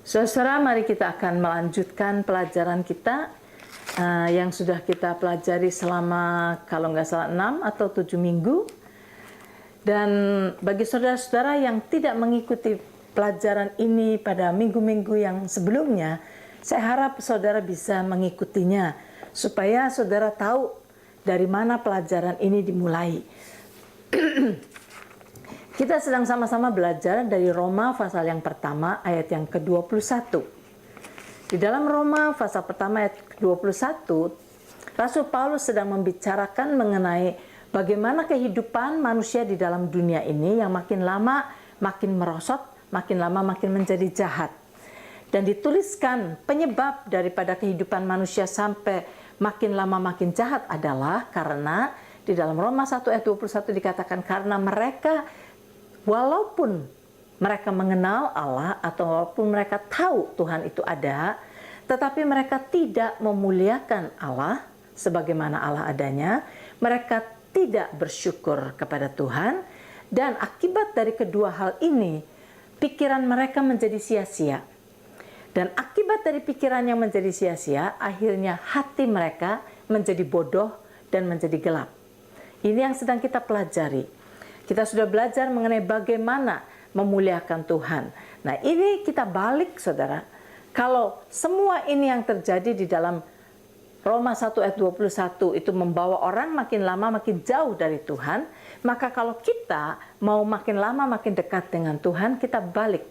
Saudara, mari kita akan melanjutkan pelajaran kita yang sudah kita pelajari selama kalau nggak salah 6 atau 7 minggu. Dan bagi saudara-saudara yang tidak mengikuti pelajaran ini pada minggu-minggu yang sebelumnya, saya harap saudara bisa mengikutinya supaya saudara tahu dari mana pelajaran ini dimulai. Kita sedang sama-sama belajar dari Roma pasal yang pertama ayat yang ke-21. Di dalam Roma pasal pertama ayat ke-21, Rasul Paulus sedang membicarakan mengenai bagaimana kehidupan manusia di dalam dunia ini yang makin lama makin merosot, makin lama makin menjadi jahat. Dan dituliskan penyebab daripada kehidupan manusia sampai makin lama makin jahat adalah karena di dalam Roma 1 ayat 21 dikatakan karena mereka walaupun mereka mengenal Allah atau walaupun mereka tahu Tuhan itu ada, tetapi mereka tidak memuliakan Allah sebagaimana Allah adanya, mereka tidak bersyukur kepada Tuhan, dan akibat dari kedua hal ini, pikiran mereka menjadi sia-sia. Dan akibat dari pikiran yang menjadi sia-sia, akhirnya hati mereka menjadi bodoh dan menjadi gelap. Ini yang sedang kita pelajari. Kita sudah belajar mengenai bagaimana memuliakan Tuhan. Nah, ini kita balik, saudara. Kalau semua ini yang terjadi di dalam Roma 1 ayat 21 itu membawa orang makin lama makin jauh dari Tuhan, maka kalau kita mau makin lama makin dekat dengan Tuhan, kita balik.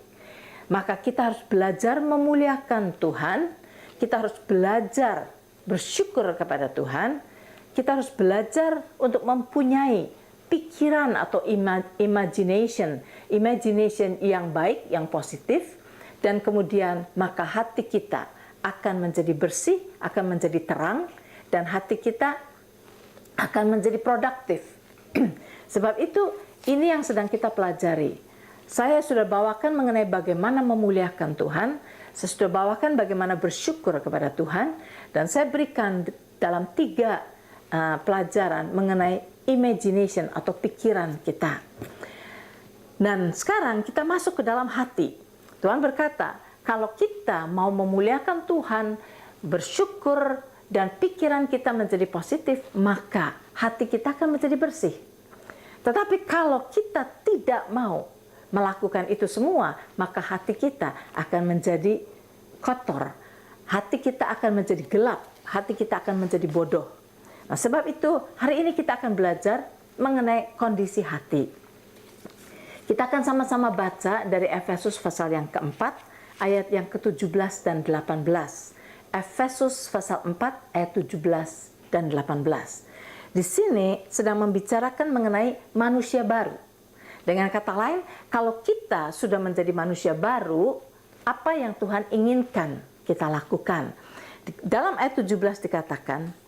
Maka kita harus belajar memuliakan Tuhan, kita harus belajar bersyukur kepada Tuhan, kita harus belajar untuk mempunyai pikiran atau imagination yang baik, yang positif, dan kemudian maka hati kita akan menjadi bersih, akan menjadi terang, dan hati kita akan menjadi produktif. Sebab itu ini yang sedang kita pelajari. Saya sudah bawakan mengenai bagaimana memuliakan Tuhan, saya sudah bawakan bagaimana bersyukur kepada Tuhan, dan saya berikan dalam 3 pelajaran mengenai imagination atau pikiran kita. Dan sekarang kita masuk ke dalam hati. Tuhan berkata, kalau kita mau memuliakan Tuhan, bersyukur, dan pikiran kita menjadi positif, maka hati kita akan menjadi bersih. Tetapi kalau kita tidak mau melakukan itu semua, maka hati kita akan menjadi kotor. Hati kita akan menjadi gelap. Hati kita akan menjadi bodoh. Nah, sebab itu hari ini kita akan belajar mengenai kondisi hati. Kita akan sama-sama baca dari Efesus pasal yang keempat, ayat yang ke-17 dan 18. Efesus pasal 4 ayat 17 dan 18. Di sini sedang membicarakan mengenai manusia baru. Dengan kata lain, kalau kita sudah menjadi manusia baru, apa yang Tuhan inginkan kita lakukan? Dalam ayat 17 dikatakan,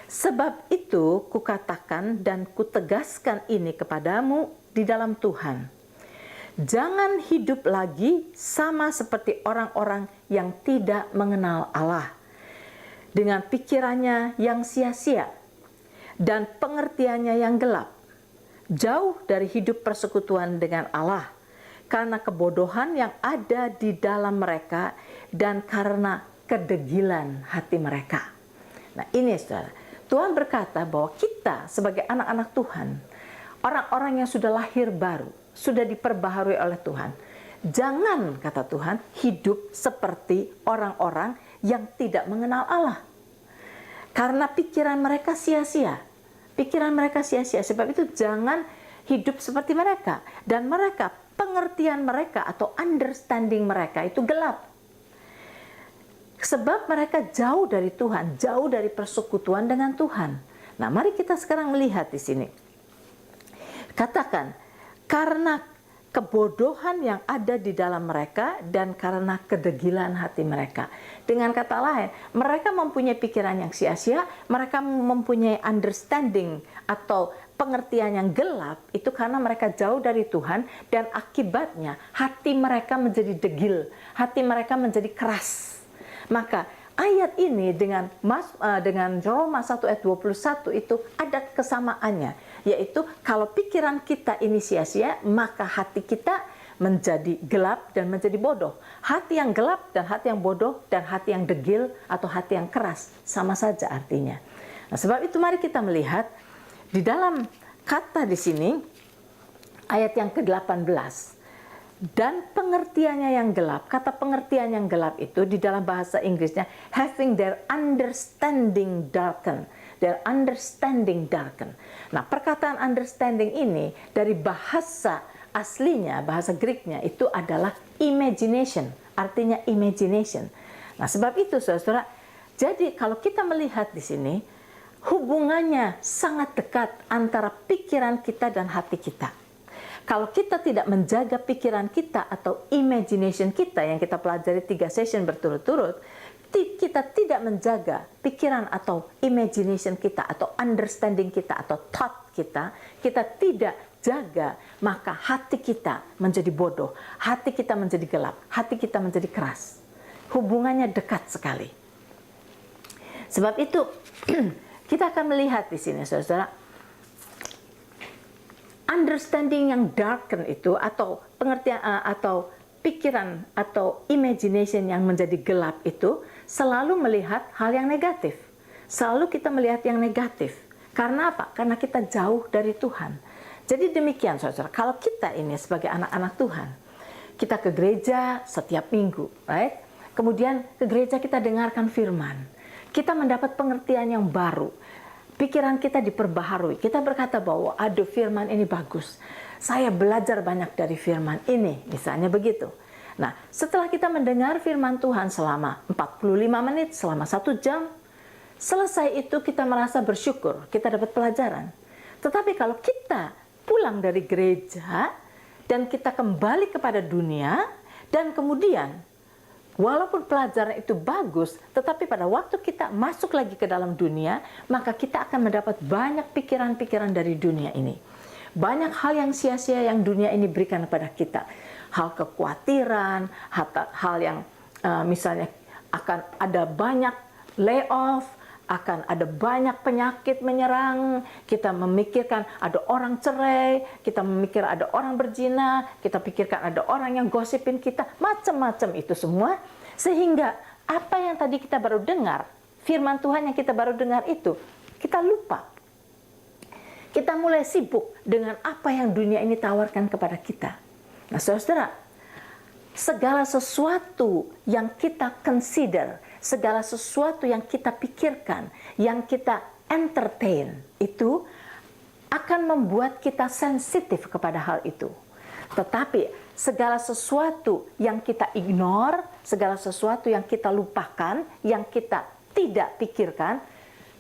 sebab itu kukatakan dan kutegaskan ini kepadamu di dalam Tuhan. Jangan hidup lagi sama seperti orang-orang yang tidak mengenal Allah. Dengan pikirannya yang sia-sia dan pengertiannya yang gelap. Jauh dari hidup persekutuan dengan Allah. Karena kebodohan yang ada di dalam mereka dan karena kedegilan hati mereka. Nah, ini saudara. Tuhan berkata bahwa kita sebagai anak-anak Tuhan, orang-orang yang sudah lahir baru, sudah diperbaharui oleh Tuhan, jangan, kata Tuhan, hidup seperti orang-orang yang tidak mengenal Allah. Karena pikiran mereka sia-sia. Pikiran mereka sia-sia. Sebab itu jangan hidup seperti mereka. Dan mereka, pengertian mereka atau understanding mereka itu gelap. Sebab mereka jauh dari Tuhan, jauh dari persekutuan dengan Tuhan. Nah, mari kita sekarang melihat di sini. Katakan, karena kebodohan yang ada di dalam mereka dan karena kedegilan hati mereka. Dengan kata lain, mereka mempunyai pikiran yang sia-sia, mereka mempunyai understanding atau pengertian yang gelap, itu karena mereka jauh dari Tuhan dan akibatnya hati mereka menjadi degil, hati mereka menjadi keras. Maka ayat ini dengan Roma 1 ayat 21 itu ada kesamaannya. Yaitu kalau pikiran kita ini sia-sia, maka hati kita menjadi gelap dan menjadi bodoh. Hati yang gelap dan hati yang bodoh dan hati yang degil atau hati yang keras sama saja artinya. Nah, sebab itu mari kita melihat di dalam kata di sini ayat yang ke-18. Dan pengertiannya yang gelap, kata pengertian yang gelap itu di dalam bahasa Inggrisnya having their understanding darkened. Their understanding darkened. Nah, perkataan understanding ini dari bahasa aslinya, bahasa Greeknya itu adalah imagination, artinya imagination. Nah, sebab itu saudara, jadi kalau kita melihat di sini, hubungannya sangat dekat antara pikiran kita dan hati kita. Kalau kita tidak menjaga pikiran kita atau imagination kita yang kita pelajari 3 session berturut-turut, kita tidak menjaga pikiran atau imagination kita atau understanding kita atau thought kita tidak jaga, maka hati kita menjadi bodoh, hati kita menjadi gelap, hati kita menjadi keras. Hubungannya dekat sekali. Sebab itu kita akan melihat di sini saudara, understanding yang darken itu atau pengertian atau pikiran atau imagination yang menjadi gelap itu selalu melihat hal yang negatif. Selalu kita melihat yang negatif. Karena apa? Karena kita jauh dari Tuhan. Jadi demikian saudara, kalau kita ini sebagai anak-anak Tuhan, kita ke gereja setiap minggu, right? Kemudian ke gereja kita dengarkan firman. Kita mendapat pengertian yang baru. Pikiran kita diperbaharui. Kita berkata bahwa aduh firman ini bagus. Saya belajar banyak dari firman ini, misalnya begitu. Nah, setelah kita mendengar firman Tuhan selama 45 menit, selama 1 jam, selesai itu kita merasa bersyukur, kita dapat pelajaran. Tetapi kalau kita pulang dari gereja dan kita kembali kepada dunia, dan kemudian walaupun pelajaran itu bagus, tetapi pada waktu kita masuk lagi ke dalam dunia, maka kita akan mendapat banyak pikiran-pikiran dari dunia ini. Banyak hal yang sia-sia yang dunia ini berikan kepada kita. Hal kekhawatiran, hal yang misalnya akan ada banyak layoff, akan ada banyak penyakit menyerang, kita memikirkan ada orang cerai, kita memikir ada orang berzina, kita pikirkan ada orang yang gosipin kita, macam-macam itu semua. Sehingga apa yang tadi kita baru dengar, firman Tuhan yang kita baru dengar itu, kita lupa. Kita mulai sibuk dengan apa yang dunia ini tawarkan kepada kita. Nah, saudara, segala sesuatu yang kita consider, segala sesuatu yang kita pikirkan, yang kita entertain, itu akan membuat kita sensitif kepada hal itu. Tetapi segala sesuatu yang kita ignore, segala sesuatu yang kita lupakan, yang kita tidak pikirkan,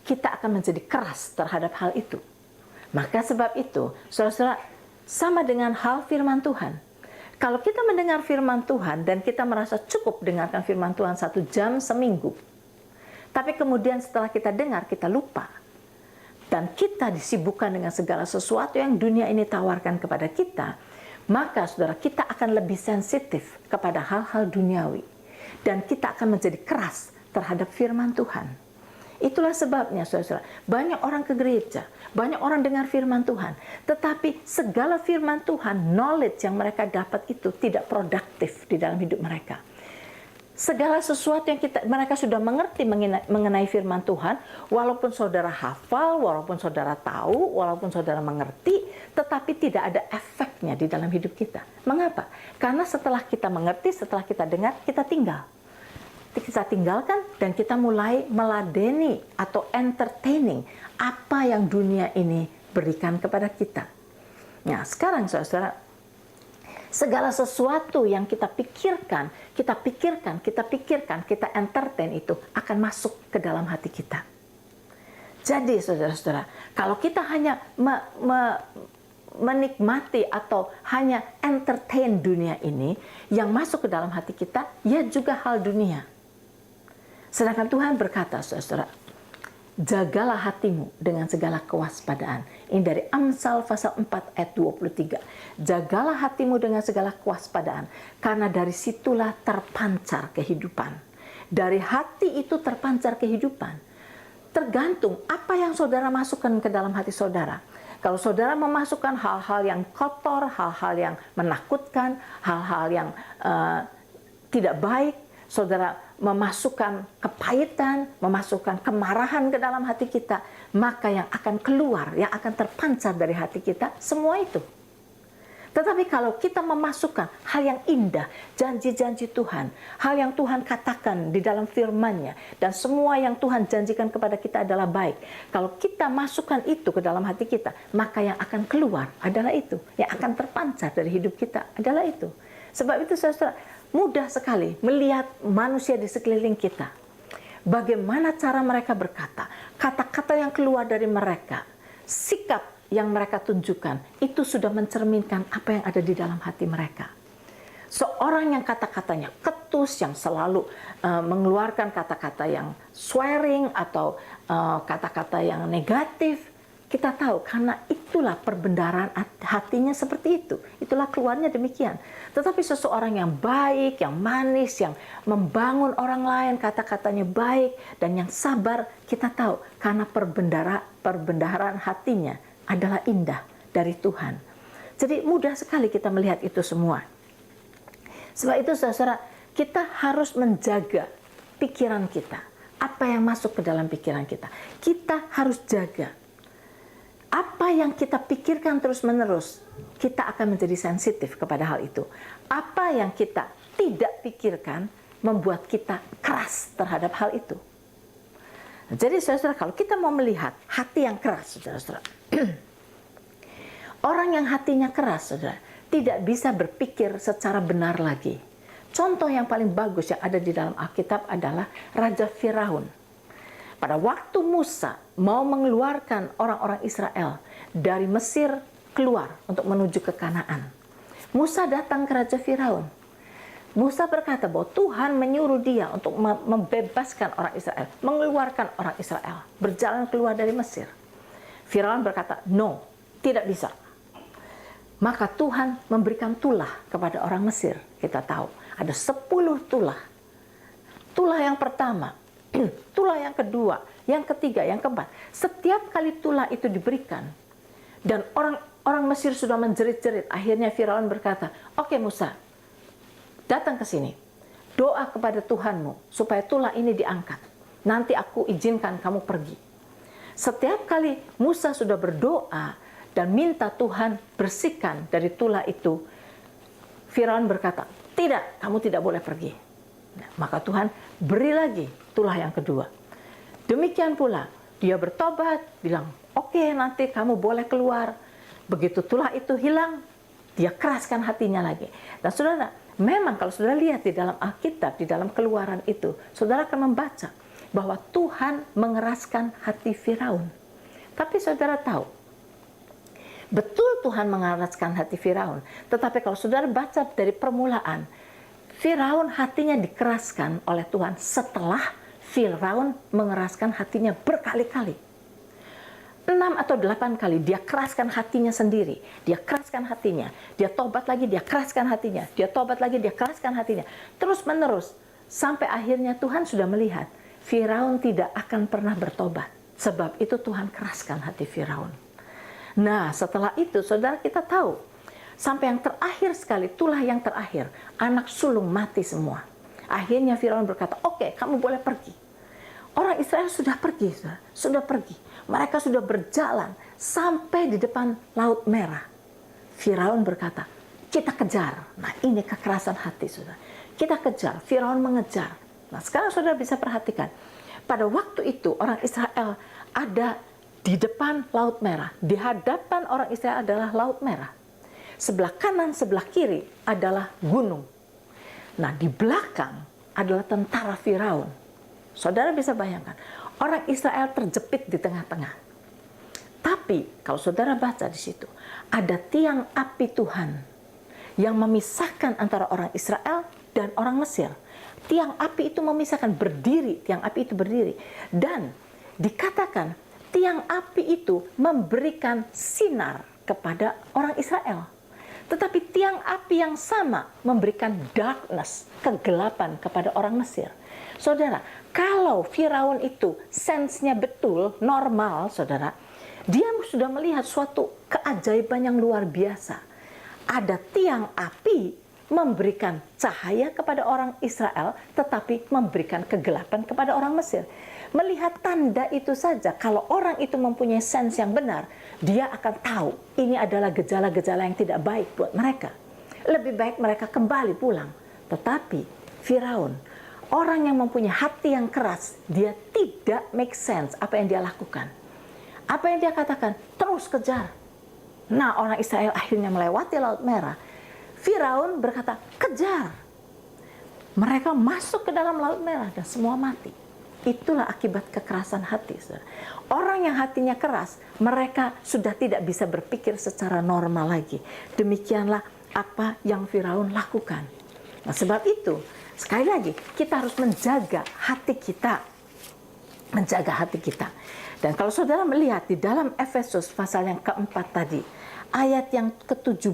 kita akan menjadi keras terhadap hal itu. Maka sebab itu, saudara, sama dengan hal firman Tuhan. Kalau kita mendengar firman Tuhan dan kita merasa cukup dengarkan firman Tuhan 1 jam seminggu, tapi kemudian setelah kita dengar, kita lupa. Dan kita disibukkan dengan segala sesuatu yang dunia ini tawarkan kepada kita, maka saudara, kita akan lebih sensitif kepada hal-hal duniawi. Dan kita akan menjadi keras terhadap firman Tuhan. Itulah sebabnya saudara, banyak orang ke gereja, banyak orang dengar firman Tuhan, tetapi segala firman Tuhan, knowledge yang mereka dapat itu tidak produktif di dalam hidup mereka. Segala sesuatu yang mereka sudah mengerti mengenai firman Tuhan, walaupun saudara hafal, walaupun saudara tahu, walaupun saudara mengerti, tetapi tidak ada efeknya di dalam hidup kita. Mengapa? Karena setelah kita mengerti, setelah kita dengar, kita tinggalkan dan kita mulai meladeni atau entertaining apa yang dunia ini berikan kepada kita. Nah, sekarang saudara, segala sesuatu yang kita pikirkan, kita entertain itu akan masuk ke dalam hati kita. Jadi saudara-saudara, kalau kita hanya menikmati atau hanya entertain dunia ini, yang masuk ke dalam hati kita, ya juga hal dunia. Sedangkan Tuhan berkata, saudara, jagalah hatimu dengan segala kewaspadaan. Ini dari Amsal pasal 4 ayat 23. Jagalah hatimu dengan segala kewaspadaan, karena dari situlah terpancar kehidupan. Dari hati itu terpancar kehidupan. Tergantung apa yang saudara masukkan ke dalam hati saudara. Kalau saudara memasukkan hal-hal yang kotor, hal-hal yang menakutkan, hal-hal yang tidak baik, saudara memasukkan kepahitan, memasukkan kemarahan ke dalam hati kita, maka yang akan keluar, yang akan terpancar dari hati kita, semua itu. Tetapi kalau kita memasukkan hal yang indah, janji-janji Tuhan, hal yang Tuhan katakan di dalam firman-Nya, dan semua yang Tuhan janjikan kepada kita adalah baik. Kalau kita masukkan itu ke dalam hati kita, maka yang akan keluar adalah itu. Yang akan terpancar dari hidup kita adalah itu. Sebab itu saudara, mudah sekali melihat manusia di sekeliling kita. Bagaimana cara mereka berkata, kata-kata yang keluar dari mereka, sikap yang mereka tunjukkan, itu sudah mencerminkan apa yang ada di dalam hati mereka. Seorang yang kata-katanya ketus, yang selalu mengeluarkan kata-kata yang swearing atau kata-kata yang negatif, kita tahu karena itulah perbendaharaan hatinya seperti itu. Itulah keluarnya demikian. Tetapi seseorang yang baik, yang manis, yang membangun orang lain, kata-katanya baik, dan yang sabar, kita tahu karena perbendaharaan hatinya adalah indah dari Tuhan. Jadi mudah sekali kita melihat itu semua. Sebab itu saudara, kita harus menjaga pikiran kita. Apa yang masuk ke dalam pikiran kita. Kita harus jaga. Apa yang kita pikirkan terus-menerus, kita akan menjadi sensitif kepada hal itu. Apa yang kita tidak pikirkan, membuat kita keras terhadap hal itu. Jadi saudara, kalau kita mau melihat hati yang keras, saudara, orang yang hatinya keras, saudara, tidak bisa berpikir secara benar lagi. Contoh yang paling bagus yang ada di dalam Alkitab adalah Raja Firaun. Pada waktu Musa mau mengeluarkan orang-orang Israel dari Mesir keluar untuk menuju ke Kanaan, Musa datang ke Raja Firaun. Musa berkata bahwa Tuhan menyuruh dia untuk membebaskan orang Israel, mengeluarkan orang Israel, berjalan keluar dari Mesir. Firaun berkata, no, tidak bisa. Maka Tuhan memberikan tulah kepada orang Mesir. Kita tahu ada 10 tulah. Tulah yang pertama, tulah yang kedua, yang ketiga, yang keempat. Setiap kali tulah itu diberikan, dan orang Mesir sudah menjerit-jerit. Akhirnya Firaun berkata, oke Musa, datang ke sini. Doa kepada Tuhanmu supaya tulah ini diangkat. Nanti aku izinkan kamu pergi. Setiap kali Musa sudah berdoa dan minta Tuhan bersihkan dari tulah itu, Firaun berkata, tidak, kamu tidak boleh pergi. Nah, maka Tuhan beri lagi tulah yang kedua. Demikian pula, dia bertobat, bilang, oke, nanti kamu boleh keluar. Begitu tulah itu hilang, dia keraskan hatinya lagi. Dan saudara, memang kalau saudara lihat di dalam Alkitab, di dalam Keluaran itu, saudara akan membaca bahwa Tuhan mengeraskan hati Firaun. Tapi saudara tahu, betul Tuhan mengeraskan hati Firaun. Tetapi kalau saudara baca dari permulaan, Firaun hatinya dikeraskan oleh Tuhan setelah Firaun mengeraskan hatinya berkali-kali. 6 atau 8 kali dia keraskan hatinya sendiri. Dia keraskan hatinya. Dia tobat lagi, dia keraskan hatinya. Dia tobat lagi, dia keraskan hatinya. Terus menerus. Sampai akhirnya Tuhan sudah melihat Firaun tidak akan pernah bertobat. Sebab itu Tuhan keraskan hati Firaun. Nah, setelah itu saudara kita tahu. Sampai yang terakhir sekali, tulah yang terakhir. Anak sulung mati semua. Akhirnya Firaun berkata, oke, kamu boleh pergi. Orang Israel sudah pergi, sudah pergi. Mereka sudah berjalan sampai di depan Laut Merah. Firaun berkata, kita kejar. Nah, ini kekerasan hati, saudara. Kita kejar, Firaun mengejar. Nah, sekarang saudara bisa perhatikan. Pada waktu itu, orang Israel ada di depan Laut Merah. Di hadapan orang Israel adalah Laut Merah. Sebelah kanan, sebelah kiri adalah gunung. Nah, di belakang adalah tentara Firaun. Saudara bisa bayangkan, orang Israel terjepit di tengah-tengah. Tapi kalau saudara baca di situ, ada tiang api Tuhan yang memisahkan antara orang Israel dan orang Mesir. Tiang api itu memisahkan, berdiri, tiang api itu berdiri. Dan dikatakan tiang api itu memberikan sinar kepada orang Israel. Tetapi tiang api yang sama memberikan darkness, kegelapan kepada orang Mesir. Saudara, kalau Firaun itu sense-nya betul, normal, saudara, Dia sudah melihat suatu keajaiban yang luar biasa. Ada tiang api memberikan cahaya kepada orang Israel, tetapi memberikan kegelapan kepada orang Mesir. Melihat tanda itu saja, kalau orang itu mempunyai sense yang benar, dia akan tahu ini adalah gejala-gejala yang tidak baik buat mereka. Lebih baik mereka kembali pulang. Tetapi Firaun, orang yang mempunyai hati yang keras, dia tidak make sense apa yang dia lakukan. Apa yang dia katakan? Terus kejar. Nah, orang Israel akhirnya melewati Laut Merah. Firaun berkata, kejar. Mereka masuk ke dalam Laut Merah dan semua mati. Itulah akibat kekerasan hati, saudara. Orang yang hatinya keras, mereka sudah tidak bisa berpikir secara normal lagi. Demikianlah apa yang Firaun lakukan. Nah, sebab itu, sekali lagi, kita harus menjaga hati kita. Menjaga hati kita. Dan kalau saudara melihat di dalam Efesus pasal yang keempat tadi, ayat yang ke-17,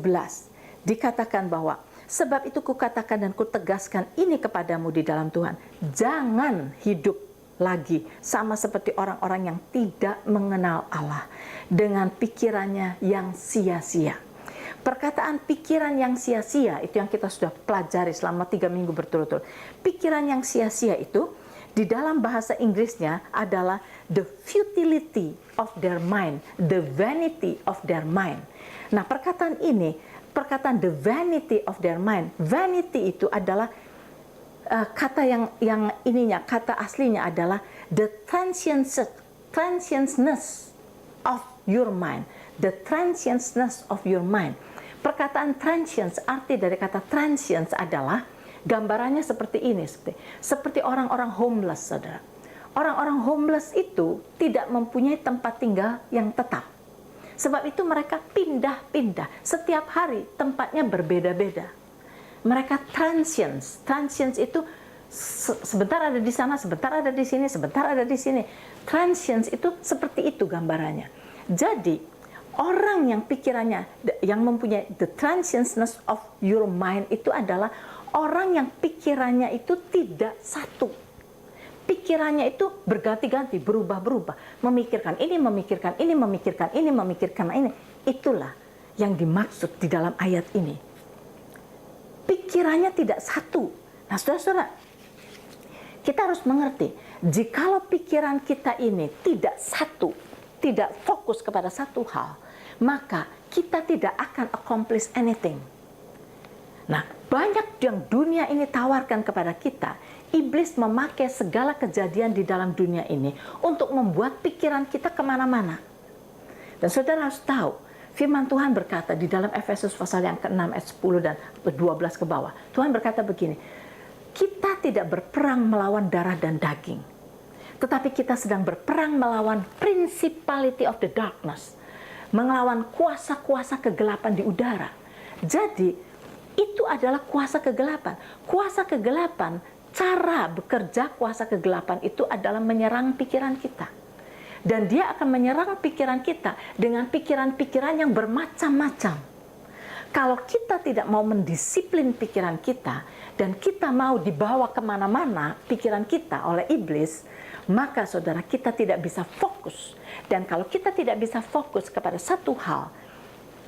dikatakan bahwa, sebab itu kukatakan dan kutegaskan ini kepadamu di dalam Tuhan, jangan hidup lagi sama seperti orang-orang yang tidak mengenal Allah dengan pikirannya yang sia-sia. Perkataan pikiran yang sia-sia itu yang kita sudah pelajari selama 3 minggu berturut-turut. Pikiran yang sia-sia itu di dalam bahasa Inggrisnya adalah the futility of their mind, the vanity of their mind. Nah, perkataan ini, perkataan the vanity of their mind, vanity itu adalah kata yang ininya, kata aslinya adalah the transientness of your mind, the transientness of your mind. Perkataan transience, arti dari kata transience adalah gambarannya seperti ini, seperti orang-orang homeless, saudara. Orang-orang homeless itu tidak mempunyai tempat tinggal yang tetap. Sebab itu mereka pindah-pindah. Setiap hari tempatnya berbeda-beda. Mereka transients. Transients itu sebentar ada di sana, sebentar ada di sini, sebentar ada di sini. Transients itu seperti itu gambarannya. Jadi, orang yang pikirannya, yang mempunyai the transientness of your mind itu adalah orang yang pikirannya itu tidak satu. Pikirannya itu berganti-ganti, berubah-berubah. Memikirkan ini, memikirkan ini, memikirkan ini, memikirkan ini. Itulah yang dimaksud di dalam ayat ini. Pikirannya tidak satu. Nah, saudara-saudara, kita harus mengerti, jikalau pikiran kita ini tidak satu, tidak fokus kepada satu hal, maka kita tidak akan accomplish anything. Nah, banyak yang dunia ini tawarkan kepada kita. Iblis memakai segala kejadian di dalam dunia ini untuk membuat pikiran kita kemana-mana. Dan saudara harus tahu, firman Tuhan berkata di dalam Efesus pasal yang ke-6 ayat 10 dan 12 ke bawah. Tuhan berkata begini, kita tidak berperang melawan darah dan daging, tetapi kita sedang berperang melawan principality of the darkness, melawan kuasa-kuasa kegelapan di udara. Jadi, itu adalah kuasa kegelapan. Kuasa kegelapan, cara bekerja kuasa kegelapan itu adalah menyerang pikiran kita. Dan dia akan menyerang pikiran kita dengan pikiran-pikiran yang bermacam-macam. Kalau kita tidak mau mendisiplin pikiran kita, dan kita mau dibawa kemana-mana pikiran kita oleh iblis, maka saudara, kita tidak bisa fokus. Dan kalau kita tidak bisa fokus kepada satu hal,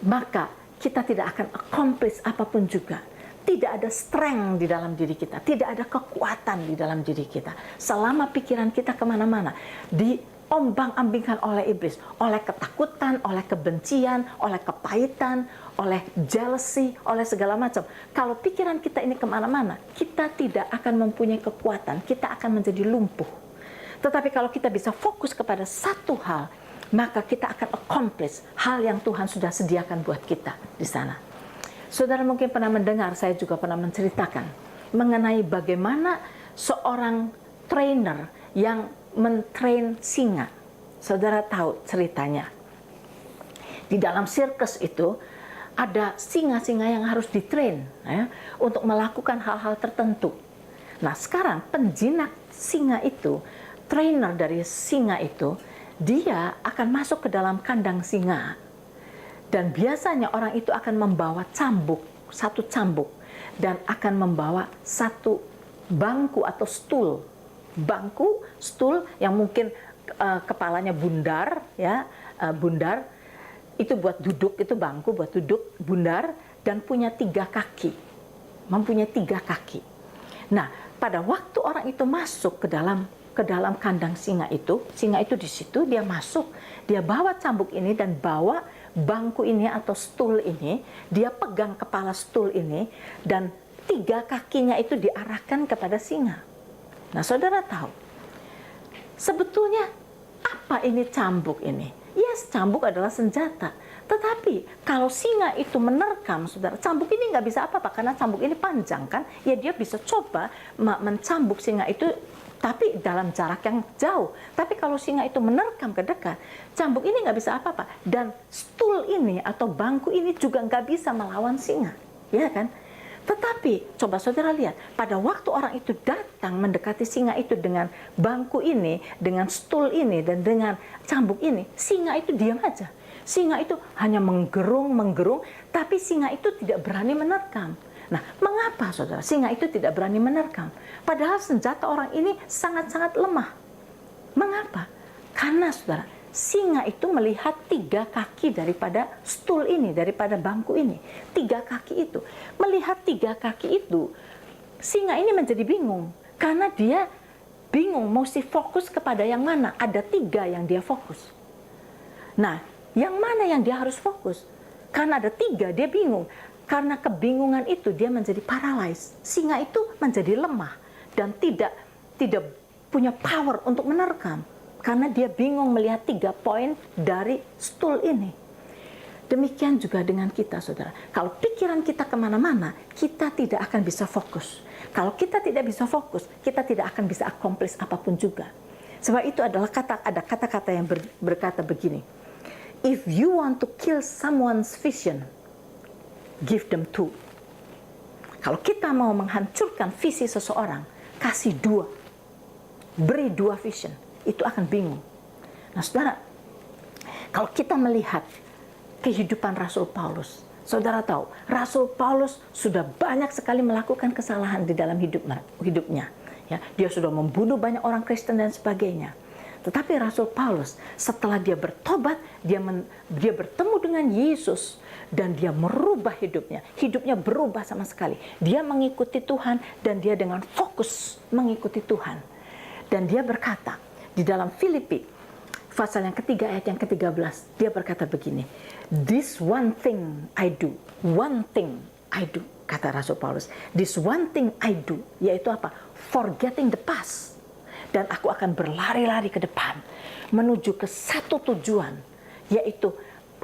maka kita tidak akan accomplish apapun juga. Tidak ada strength di dalam diri kita. Tidak ada kekuatan di dalam diri kita. Selama pikiran kita kemana-mana, diombang-ambingkan oleh iblis. Oleh ketakutan, oleh kebencian, oleh kepahitan, oleh jealousy, oleh segala macam. Kalau pikiran kita ini kemana-mana, kita tidak akan mempunyai kekuatan. Kita akan menjadi lumpuh. Tetapi kalau kita bisa fokus kepada satu hal, maka kita akan accomplish hal yang Tuhan sudah sediakan buat kita di sana. Saudara mungkin pernah mendengar, saya juga pernah menceritakan mengenai bagaimana seorang trainer yang mentrain singa. Saudara tahu ceritanya. Di dalam sirkus itu ada singa-singa yang harus ditrain ya, untuk melakukan hal-hal tertentu. Nah, sekarang penjinak singa itu, trainer dari singa itu, dia akan masuk ke dalam kandang singa. Dan biasanya orang itu akan membawa cambuk, satu cambuk. Dan akan membawa satu bangku atau stul. Bangku, stul yang mungkin kepalanya bundar, ya, bundar, itu buat duduk, itu bangku buat duduk, bundar, dan punya 3 kaki, mempunyai 3 kaki. Nah, pada waktu orang itu masuk ke dalam kandang singa itu di situ, dia masuk, dia bawa cambuk ini dan bawa bangku ini atau stul ini, dia pegang kepala stul ini, dan 3 kakinya itu diarahkan kepada singa. Nah, saudara tahu, sebetulnya apa ini cambuk ini? Yes, cambuk adalah senjata. Tetapi kalau singa itu menerkam, saudara, cambuk ini nggak bisa apa-apa karena cambuk ini panjang kan? Ya dia bisa coba mencambuk singa itu, tapi dalam jarak yang jauh. Tapi kalau singa itu menerkam ke dekat, cambuk ini nggak bisa apa-apa. Dan stul ini atau bangku ini juga nggak bisa melawan singa, ya kan? Tetapi coba saudara lihat, pada waktu orang itu datang mendekati singa itu dengan bangku ini, dengan stul ini, dan dengan cambuk ini, singa itu diam aja. Singa itu hanya menggerung, tapi singa itu tidak berani menerkam. Nah, mengapa saudara singa itu tidak berani menerkam? Padahal senjata orang ini sangat-sangat lemah. Mengapa? Karena saudara, singa itu melihat 3 kaki daripada stul ini, daripada bangku ini. 3 kaki itu. Melihat 3 kaki itu, singa ini menjadi bingung. Karena dia bingung, mesti fokus kepada yang mana. Ada 3 yang dia fokus. Nah, yang mana yang dia harus fokus? Karena ada 3, dia bingung. Karena kebingungan itu, dia menjadi paralyzed. Singa itu menjadi lemah dan tidak punya power untuk menerkam. Karena dia bingung melihat 3 poin dari stul ini. Demikian juga dengan kita, saudara. Kalau pikiran kita kemana-mana, kita tidak akan bisa fokus. Kalau kita tidak bisa fokus, kita tidak akan bisa accomplish apapun juga. Sebab itu adalah ada kata-kata yang berkata begini. If you want to kill someone's vision, give them 2. Kalau kita mau menghancurkan visi seseorang, kasih 2. Beri 2 vision. Itu akan bingung. Nah, saudara, kalau kita melihat kehidupan Rasul Paulus, saudara tahu, Rasul Paulus sudah banyak sekali melakukan kesalahan di dalam hidupnya. Ya, dia sudah membunuh banyak orang Kristen dan sebagainya. Tetapi Rasul Paulus, setelah dia bertobat, dia bertemu dengan Yesus, dan dia merubah hidupnya. Hidupnya berubah sama sekali. Dia mengikuti Tuhan, dan dia dengan fokus mengikuti Tuhan. Dan dia berkata, di dalam Filipi, pasal yang ketiga ayat yang ke-13, dia berkata begini, "This one thing I do, kata Rasul Paulus. This one thing I do, yaitu apa? Forgetting the past. Dan aku akan berlari-lari ke depan, menuju ke satu tujuan, yaitu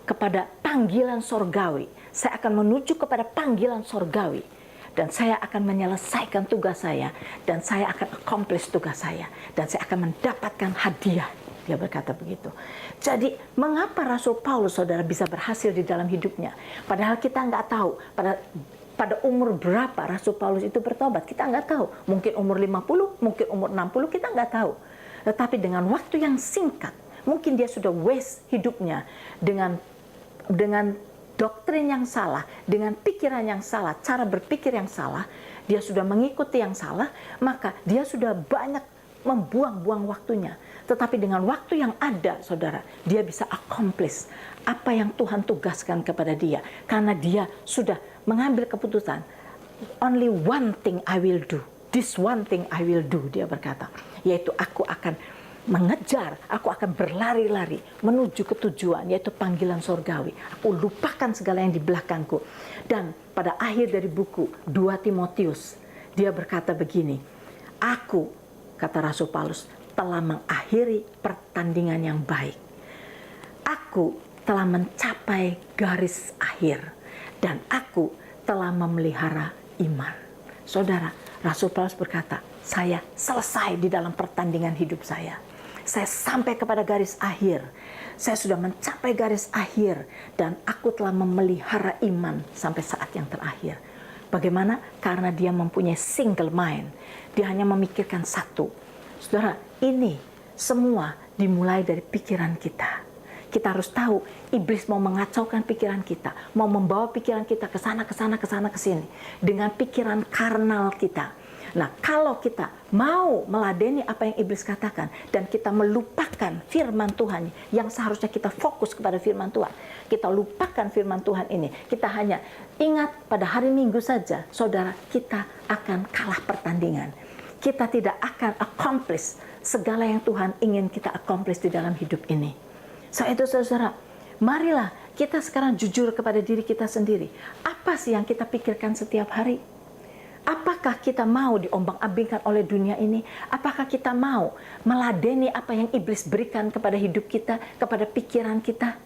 kepada panggilan sorgawi. Saya akan menuju kepada panggilan sorgawi. Dan saya akan menyelesaikan tugas saya, dan saya akan accomplish tugas saya, dan saya akan mendapatkan hadiah." Dia berkata begitu. Jadi, mengapa Rasul Paulus, saudara, bisa berhasil di dalam hidupnya? Padahal kita nggak tahu pada umur berapa Rasul Paulus itu bertobat. Kita nggak tahu. Mungkin umur 50, mungkin umur 60, kita nggak tahu. Tetapi dengan waktu yang singkat, mungkin dia sudah waste hidupnya dengan doktrin yang salah, dengan pikiran yang salah, cara berpikir yang salah, dia sudah mengikuti yang salah, maka dia sudah banyak membuang-buang waktunya. Tetapi dengan waktu yang ada, saudara, dia bisa accomplish apa yang Tuhan tugaskan kepada dia. Karena dia sudah mengambil keputusan, only one thing I will do, this one thing I will do, dia berkata, yaitu aku akan mengejar, aku akan berlari-lari menuju ke tujuan, yaitu panggilan sorgawi. Aku lupakan segala yang di belakangku. Dan pada akhir dari buku 2 Timotius, dia berkata begini, aku, kata Rasul Paulus, telah mengakhiri pertandingan yang baik. Aku telah mencapai garis akhir. Dan aku telah memelihara iman. Saudara, Rasul Paulus berkata, saya selesai di dalam pertandingan hidup saya. Saya sampai kepada garis akhir. Saya sudah mencapai garis akhir. Dan aku telah memelihara iman sampai saat yang terakhir. Bagaimana? Karena dia mempunyai single mind. Dia hanya memikirkan satu. Saudara, ini semua dimulai dari pikiran kita. Kita harus tahu, iblis mau mengacaukan pikiran kita, mau membawa pikiran kita ke sana, ke sana, ke sana, ke sini, dengan pikiran karnal kita. Nah, kalau kita mau meladeni apa yang iblis katakan dan kita melupakan firman Tuhan yang seharusnya kita fokus kepada firman Tuhan, kita lupakan firman Tuhan ini, kita hanya ingat pada hari Minggu saja, saudara, kita akan kalah pertandingan. Kita tidak akan accomplish segala yang Tuhan ingin kita accomplish di dalam hidup ini. Saat itu, saudara, marilah kita sekarang jujur kepada diri kita sendiri. Apa sih yang kita pikirkan setiap hari? Apakah kita mau diombang-ambingkan oleh dunia ini? Apakah kita mau meladeni apa yang iblis berikan kepada hidup kita, kepada pikiran kita?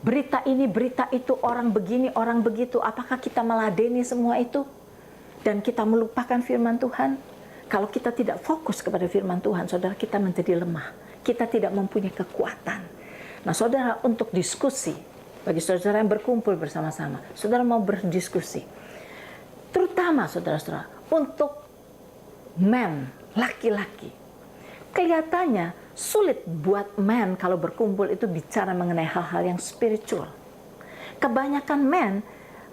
Berita ini, berita itu, orang begini, orang begitu. Apakah kita meladeni semua itu? Dan kita melupakan firman Tuhan? Kalau kita tidak fokus kepada firman Tuhan, saudara, kita menjadi lemah. Kita tidak mempunyai kekuatan. Nah, saudara, untuk diskusi, bagi saudara yang berkumpul bersama-sama, saudara mau berdiskusi. Terutama saudara-saudara, untuk men, laki-laki. Kelihatannya sulit buat men kalau berkumpul itu bicara mengenai hal-hal yang spiritual. Kebanyakan men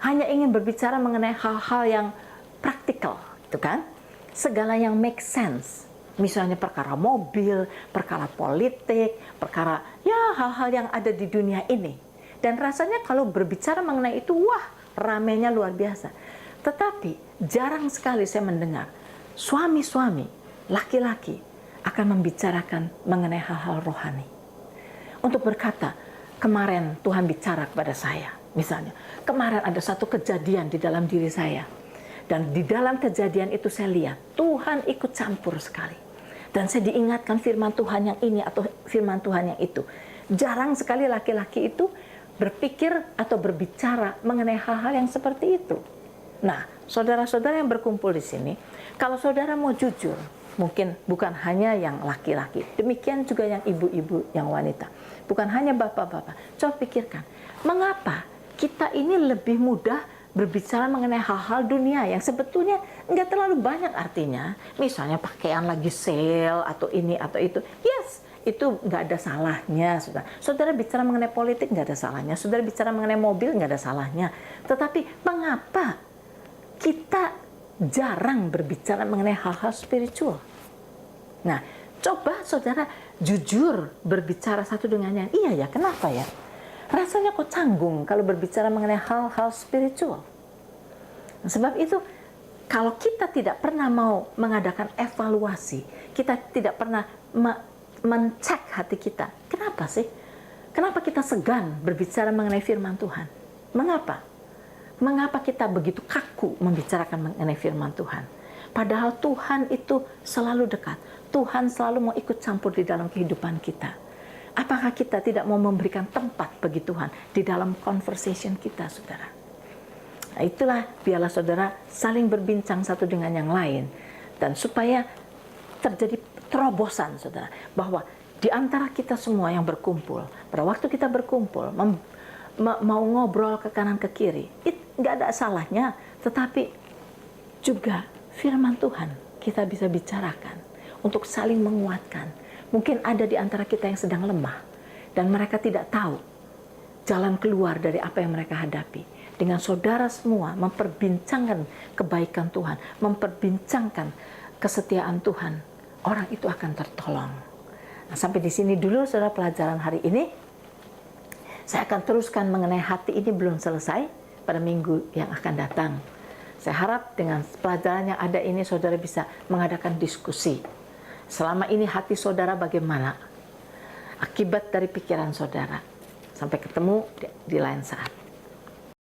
hanya ingin berbicara mengenai hal-hal yang praktikal, itu kan? Segala yang make sense. Misalnya perkara mobil, perkara politik, perkara ya hal-hal yang ada di dunia ini. Dan rasanya kalau berbicara mengenai itu, wah, ramenya luar biasa. Tetapi jarang sekali saya mendengar suami-suami, laki-laki akan membicarakan mengenai hal-hal rohani. Untuk berkata, kemarin Tuhan bicara kepada saya. Misalnya, kemarin ada satu kejadian di dalam diri saya. Dan di dalam kejadian itu saya lihat, Tuhan ikut campur sekali. Dan saya diingatkan firman Tuhan yang ini atau firman Tuhan yang itu. Jarang sekali laki-laki itu berpikir atau berbicara mengenai hal-hal yang seperti itu. Nah, saudara-saudara yang berkumpul di sini, kalau saudara mau jujur, mungkin bukan hanya yang laki-laki, demikian juga yang ibu-ibu, yang wanita, bukan hanya bapak-bapak. Coba pikirkan, mengapa kita ini lebih mudah berbicara mengenai hal-hal dunia yang sebetulnya nggak terlalu banyak artinya. Misalnya pakaian lagi sale atau ini atau itu, yes, itu nggak ada salahnya. Saudara bicara mengenai politik nggak ada salahnya, saudara bicara mengenai mobil nggak ada salahnya. Tetapi mengapa kita jarang berbicara mengenai hal-hal spiritual? Nah, coba saudara jujur berbicara satu dengan yang iya ya, kenapa ya? Rasanya kok canggung kalau berbicara mengenai hal-hal spiritual. Nah, sebab itu, kalau kita tidak pernah mau mengadakan evaluasi, kita tidak pernah mencek hati kita, kenapa sih? Kenapa kita segan berbicara mengenai firman Tuhan? Mengapa? Mengapa kita begitu kaku membicarakan mengenai firman Tuhan? Padahal Tuhan itu selalu dekat. Tuhan selalu mau ikut campur di dalam kehidupan kita. Apakah kita tidak mau memberikan tempat bagi Tuhan di dalam conversation kita, saudara? Nah, itulah, biarlah saudara saling berbincang satu dengan yang lain. Dan supaya terjadi terobosan, saudara, bahwa di antara kita semua yang berkumpul, pada waktu kita berkumpul, mau ngobrol ke kanan ke kiri, nggak ada salahnya, tetapi juga firman Tuhan kita bisa bicarakan untuk saling menguatkan. Mungkin ada di antara kita yang sedang lemah dan mereka tidak tahu jalan keluar dari apa yang mereka hadapi. Dengan saudara semua memperbincangkan kebaikan Tuhan, memperbincangkan kesetiaan Tuhan, orang itu akan tertolong. Nah, sampai di sini dulu saudara pelajaran hari ini. Saya akan teruskan mengenai hati ini belum selesai pada minggu yang akan datang. Saya harap dengan pelajaran yang ada ini saudara bisa mengadakan diskusi. Selama ini hati saudara bagaimana? Akibat dari pikiran saudara. Sampai ketemu di lain saat.